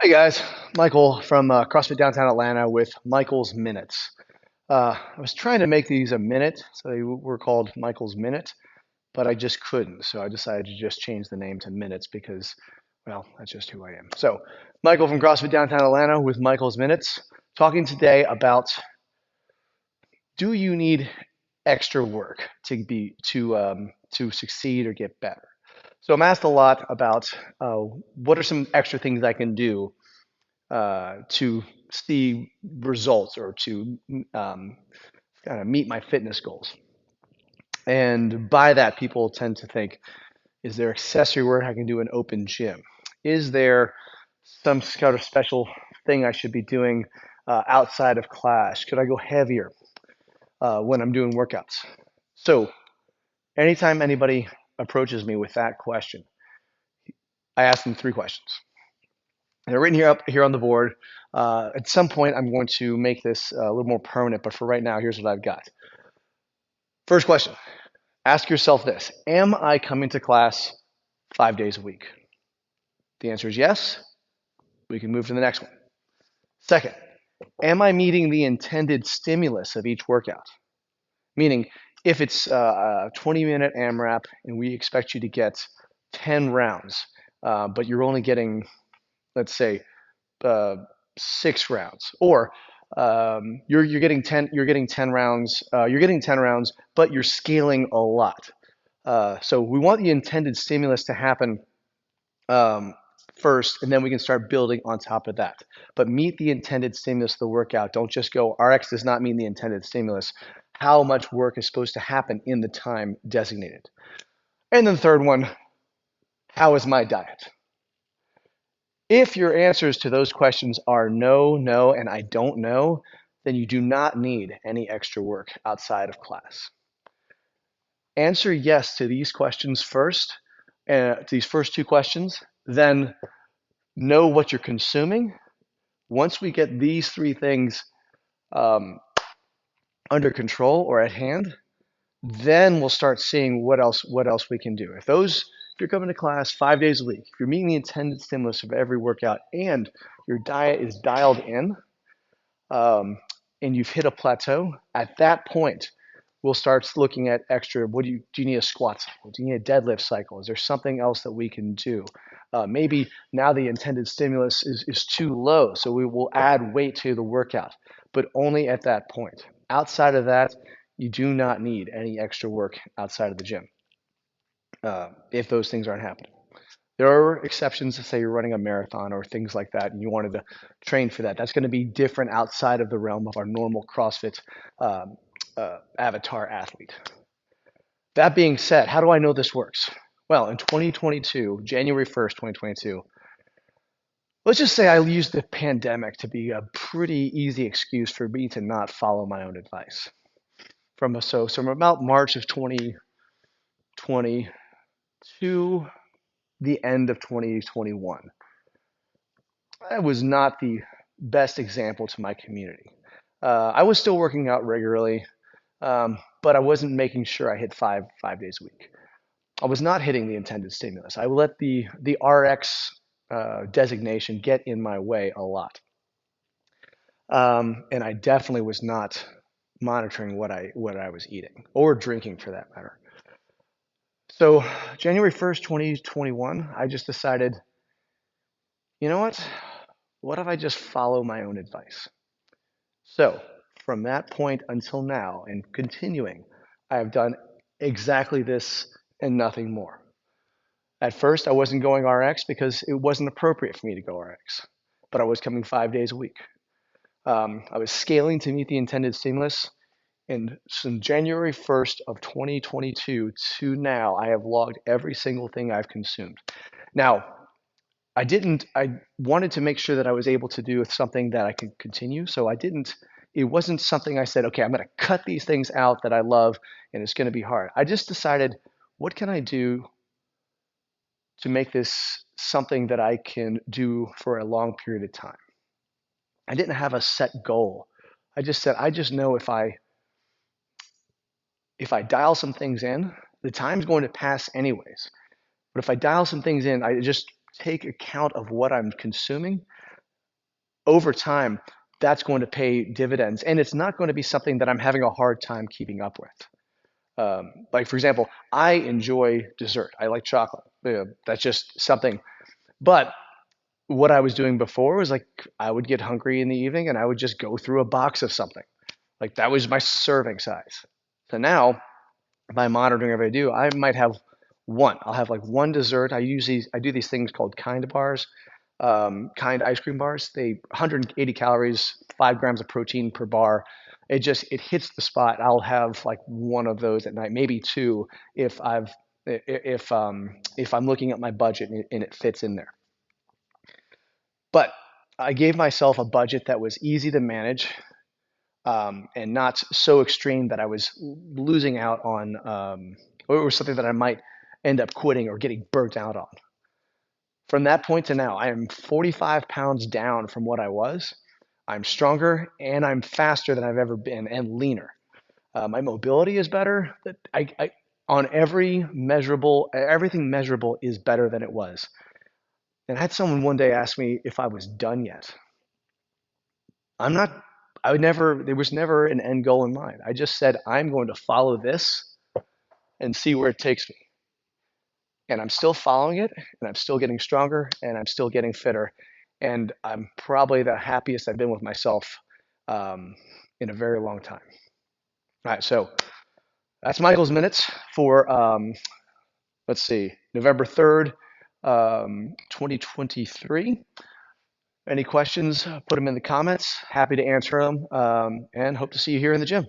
Hey guys, Michael from CrossFit Downtown Atlanta with Michael's Minutes. I was trying to make these a minute, so they were called Michael's Minute, but I just couldn't. So I decided to just change the name to Minutes because, well, that's just who I am. So, Michael from CrossFit Downtown Atlanta with Michael's Minutes, talking today about, do you need extra work to succeed or get better? So I'm asked a lot about what are some extra things I can do to see results or to um, kind of meet my fitness goals. And by that, people tend to think, is there accessory work I can do in open gym? Is there some sort of special thing I should be doing outside of class? Could I go heavier when I'm doing workouts? So anytime anybody approaches me with that question, I ask them three questions. They're written here on the board. At some point, I'm going to make this a little more permanent, but for right now, here's what I've got. First question, ask yourself this. Am I coming to class 5 days a week? The answer is yes. We can move to the next one. Second, am I meeting the intended stimulus of each workout? Meaning, if it's a 20-minute AMRAP and we expect you to get 10 rounds, but you're only getting, let's say, uh, 6 rounds, or you're getting 10 rounds, but you're scaling a lot. So we want the intended stimulus to happen um, first, and then we can start building on top of that. But meet the intended stimulus of the workout. Don't just go, RX does not mean the intended stimulus. How much work is supposed to happen in the time designated? And then the third one, how is my diet? If your answers to those questions are no, no, and I don't know, then you do not need any extra work outside of class. Answer yes to these questions first, to these first two questions, then know what you're consuming. Once we get these three things um, under control or at hand, then we'll start seeing what else we can do. If you're coming to class 5 days a week, if you're meeting the intended stimulus of every workout, and your diet is dialed in, um, and you've hit a plateau, at that point, we'll start looking at extra. Do you need a squat cycle? Do you need a deadlift cycle? Is there something else that we can do? Maybe now the intended stimulus is too low, so we will add weight to the workout, but only at that point. Outside of that, you do not need any extra work outside of the gym if those things aren't happening. There are exceptions to say you're running a marathon or things like that, and you wanted to train for that. That's going to be different outside of the realm of our normal CrossFit um, avatar athlete. That being said, how do I know this works? Well, in 2022, January 1st, 2022, let's just say I used the pandemic to be a pretty easy excuse for me to not follow my own advice. From about March of 2020 to the end of 2021, I was not the best example to my community. I was still working out regularly, but I wasn't making sure I hit five days a week. I was not hitting the intended stimulus. I let the RX designation get in my way a lot, and I definitely was not monitoring what I was eating or drinking for that matter. So January 1st, 2021, I just decided, you know what? What if I just follow my own advice? So from that point until now and continuing, I have done exactly this and nothing more. At first, I wasn't going RX because it wasn't appropriate for me to go RX, but I was coming 5 days a week. I was scaling to meet the intended stimulus. And from January 1st of 2022 to now, I have logged every single thing I've consumed. Now, I wanted to make sure that I was able to do something that I could continue. So it wasn't something I said, okay, I'm going to cut these things out that I love and it's going to be hard. I just decided, what can I do to make this something that I can do for a long period of time? I didn't have a set goal. I just said, I just know if I dial some things in, the time's going to pass anyways. But if I dial some things in, I just take account of what I'm consuming. over time, that's going to pay dividends. And it's not going to be something that I'm having a hard time keeping up with. Like, for example, I enjoy dessert. I like chocolate. That's just something. But what I was doing before was like I would get hungry in the evening and I would just go through a box of something. Like that was my serving size. So now by monitoring everything I do, I might have one. I'll have like one dessert. I do these things called kind bars, kind ice cream bars. They 180 calories, 5 grams of protein per bar. It hits the spot. I'll have like one of those at night, maybe two if I've if I'm looking at my budget and it fits in there. But I gave myself a budget that was easy to manage, and not so extreme that I was losing out on, or something that I might end up quitting or getting burnt out on. From that point to now, I am 45 pounds down from what I was. I'm stronger and I'm faster than I've ever been and leaner. My mobility is better. On everything measurable is better than it was. And I had someone one day ask me if I was done yet. I'm not, I would never, there was never an end goal in mind. I just said, I'm going to follow this and see where it takes me. And I'm still following it, and I'm still getting stronger, and I'm still getting fitter. And I'm probably the happiest I've been with myself, in a very long time. All right, so that's Michael's minutes for, let's see, November 3rd, 2023. Any questions, put them in the comments. Happy to answer them, and hope to see you here in the gym.